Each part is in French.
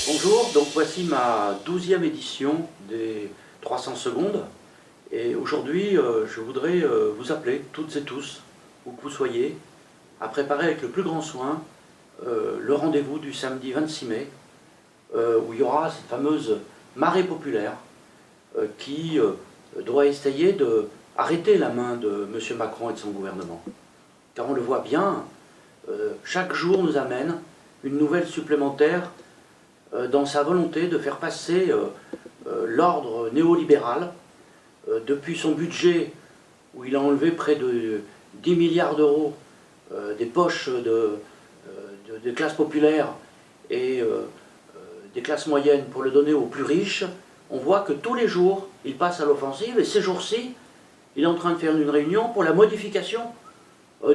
Bonjour, donc voici ma 12e édition des 300 secondes. Et aujourd'hui, je voudrais vous appeler, toutes et tous, où que vous soyez, à préparer avec le plus grand soin le rendez-vous du samedi 26 mai, où il y aura cette fameuse marée populaire qui doit essayer d'arrêter la main de M. Macron et de son gouvernement. Car on le voit bien, chaque jour nous amène une nouvelle supplémentaire dans sa volonté de faire passer l'ordre néolibéral depuis son budget où il a enlevé près de 10 milliards d'euros des poches des classes populaires et des classes moyennes pour le donner aux plus riches. On voit que tous les jours il passe à l'offensive, et ces jours-ci il est en train de faire une réunion pour la modification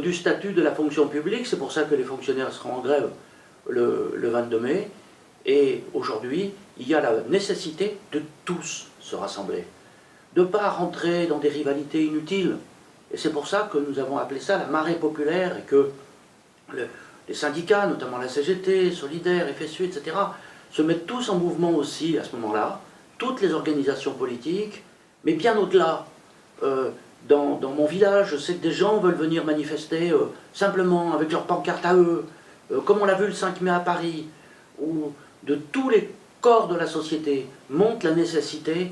du statut de la fonction publique. C'est pour ça que les fonctionnaires seront en grève le 22 mai. Et aujourd'hui, il y a la nécessité de tous se rassembler, de ne pas rentrer dans des rivalités inutiles. Et c'est pour ça que nous avons appelé ça la marée populaire, et que les syndicats, notamment la CGT, Solidaire, FSU, etc., se mettent tous en mouvement aussi à ce moment-là, toutes les organisations politiques, mais bien au-delà. Dans mon village, je sais que des gens veulent venir manifester simplement avec leurs pancartes à eux, comme on l'a vu le 5 mai à Paris, où de tous les corps de la société montre la nécessité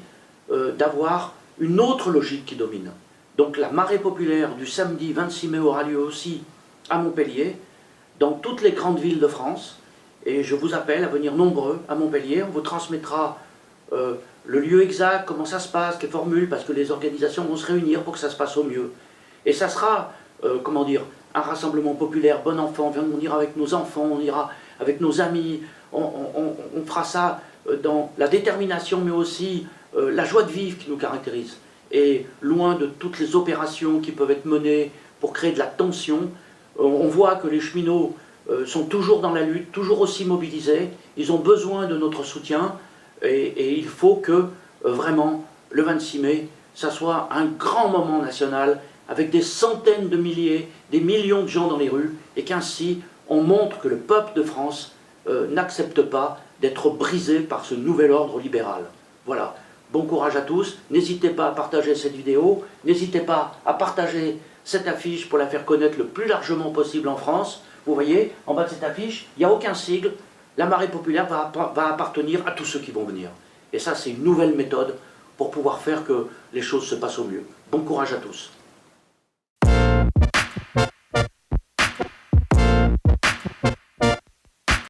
d'avoir une autre logique qui domine. Donc la marée populaire du samedi 26 mai aura lieu aussi à Montpellier, dans toutes les grandes villes de France, et je vous appelle à venir nombreux à Montpellier. On vous transmettra le lieu exact, comment ça se passe, les formules, parce que les organisations vont se réunir pour que ça se passe au mieux. Et ça sera, comment dire, un rassemblement populaire, bon enfant, on ira avec nos enfants, on ira avec nos amis, on fera ça dans la détermination, mais aussi la joie de vivre qui nous caractérise. Et loin de toutes les opérations qui peuvent être menées pour créer de la tension, on voit que les cheminots sont toujours dans la lutte, toujours aussi mobilisés, ils ont besoin de notre soutien, et il faut que vraiment le 26 mai, ça soit un grand moment national, avec des centaines de milliers, des millions de gens dans les rues, et qu'ainsi on montre que le peuple de France n'accepte pas d'être brisé par ce nouvel ordre libéral. Voilà, bon courage à tous, n'hésitez pas à partager cette vidéo, n'hésitez pas à partager cette affiche pour la faire connaître le plus largement possible en France. Vous voyez, en bas de cette affiche, il n'y a aucun sigle, la marée populaire va appartenir à tous ceux qui vont venir. Et ça, c'est une nouvelle méthode pour pouvoir faire que les choses se passent au mieux. Bon courage à tous.